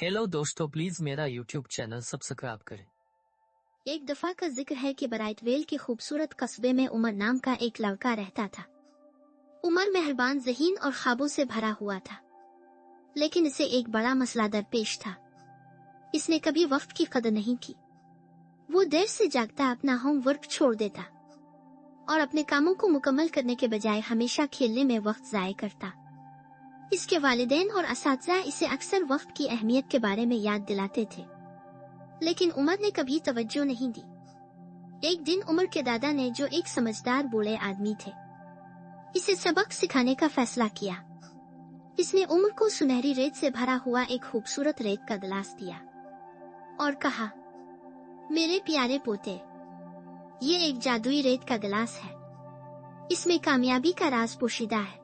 Hello दोस्तों, please मेरा YouTube channel subscribe करें। एक दफा का जिक्र है कि ब्राइटवेल के खूबसूरत कस्बे में उमर नाम का एक लड़का रहता था। उमर मेहरबान, ज़हीन और ख्वाबों से भरा हुआ था, लेकिन इसे एक बड़ा मसला दरपेश था। इसने कभी वक्त की कदर नहीं की। वो देर से जागता, अपना होमवर्क छोड़ देता और अपने कामों को मुकम्मल करने के बजाय हमेशा खेलने में वक्त ज़ाय करता। इसके वालिदैन और असातिज़ा इसे अक्सर वक्त की अहमियत के बारे में याद दिलाते थे, लेकिन उमर ने कभी तवज्जो नहीं दी। एक दिन उमर के दादा ने, जो एक समझदार बूढ़े आदमी थे, इसे सबक सिखाने का फैसला किया। इसने उमर को सुनहरी रेत से भरा हुआ एक खूबसूरत रेत का गिलास दिया और कहा, मेरे प्यारे पोते, ये एक जादुई रेत का गिलास है। इसमें कामयाबी का राज पोशीदा है।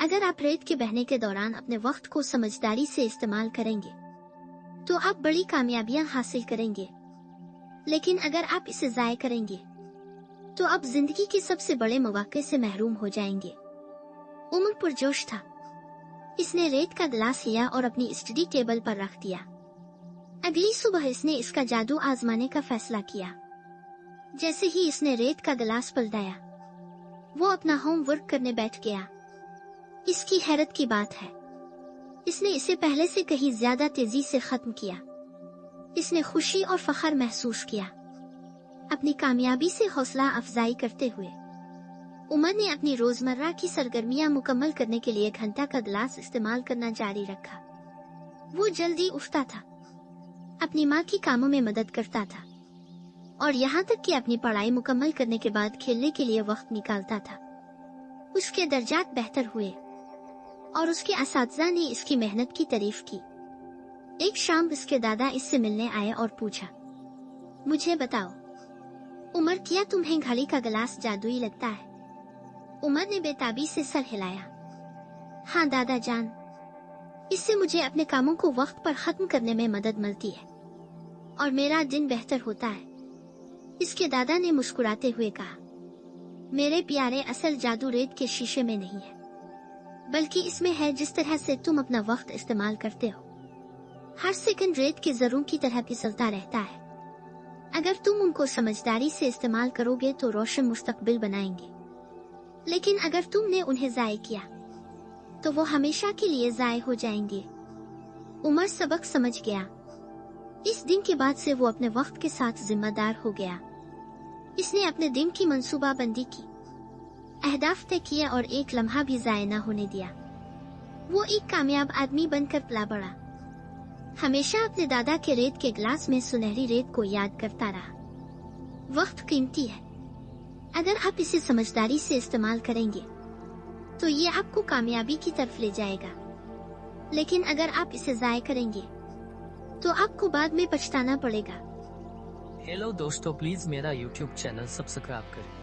अगर आप रेत के बहने के दौरान अपने वक्त को समझदारी से इस्तेमाल करेंगे तो आप बड़ी कामयाबियां हासिल करेंगे, लेकिन अगर आप इसे ज़ाय करेंगे तो आप जिंदगी के सबसे बड़े मौके से महरूम हो जाएंगे। उमर पुरजोश था। इसने रेत का गिलास लिया और अपनी स्टडी टेबल पर रख दिया। अगली सुबह इसने इसका जादू आजमाने का फैसला किया। जैसे ही इसने रेत का गिलास पलटाया, वो अपना होमवर्क करने बैठ गया। इसकी हैरत की बात है, इसने इसे पहले से कहीं ज्यादा तेजी से खत्म किया। इसने खुशी और फख्र महसूस किया। अपनी कामयाबी से हौसला अफजाई करते हुए उमर ने अपनी रोजमर्रा की सरगर्मियां मुकम्मल करने के लिए घंटा का गिलास इस्तेमाल करना जारी रखा। वो जल्दी उठता था, अपनी माँ की कामों में मदद करता था और यहाँ तक कि अपनी पढ़ाई मुकम्मल करने के बाद खेलने के लिए वक्त निकालता था। उसके दर्जात बेहतर हुए और उसके असातिज़ा ने इसकी मेहनत की तारीफ की। एक शाम इसके दादा इससे मिलने आए और पूछा, मुझे बताओ उमर, क्या तुम्हें घड़ी का गिलास जादुई लगता है? उमर ने बेताबी से सर हिलाया। हाँ दादा जान, इससे मुझे अपने कामों को वक्त पर खत्म करने में मदद मिलती है और मेरा दिन बेहतर होता है। इसके दादा ने मुस्कुराते हुए कहा, मेरे प्यारे, असल जादू रेत के शीशे में नहीं है, बल्कि इसमें है जिस तरह से तुम अपना वक्त इस्तेमाल करते हो। हर सेकंड रेत के जरों की तरह फिसलता रहता है। अगर तुम उनको समझदारी से इस्तेमाल करोगे तो रोशन मुस्तकबिल बनाएंगे, लेकिन अगर तुमने उन्हें ज़ाय किया तो वो हमेशा के लिए ज़ाय हो जाएंगे। उमर सबक समझ गया। इस दिन के बाद से वो अपने वक्त के साथ जिम्मेदार हो गया। इसने अपने दिन की मंसूबाबंदी की, अहदाफ तय किए और एक लम्हा भी ज़ाय न होने दिया। वो एक कामयाब आदमी बनकर पला बढ़ा, हमेशा अपने दादा के रेत के गिलास में सुनहरी रेत को याद करता रहा। वक्त कीमती है। अगर आप इसे समझदारी से इस्तेमाल करेंगे तो ये आपको कामयाबी की तरफ ले जाएगा, लेकिन अगर आप इसे ज़ाय करेंगे तो आपको बाद में पछताना पड़ेगा। हेलो दोस्तों, प्लीज मेरा यूट्यूब चैनल सब्सक्राइब करें।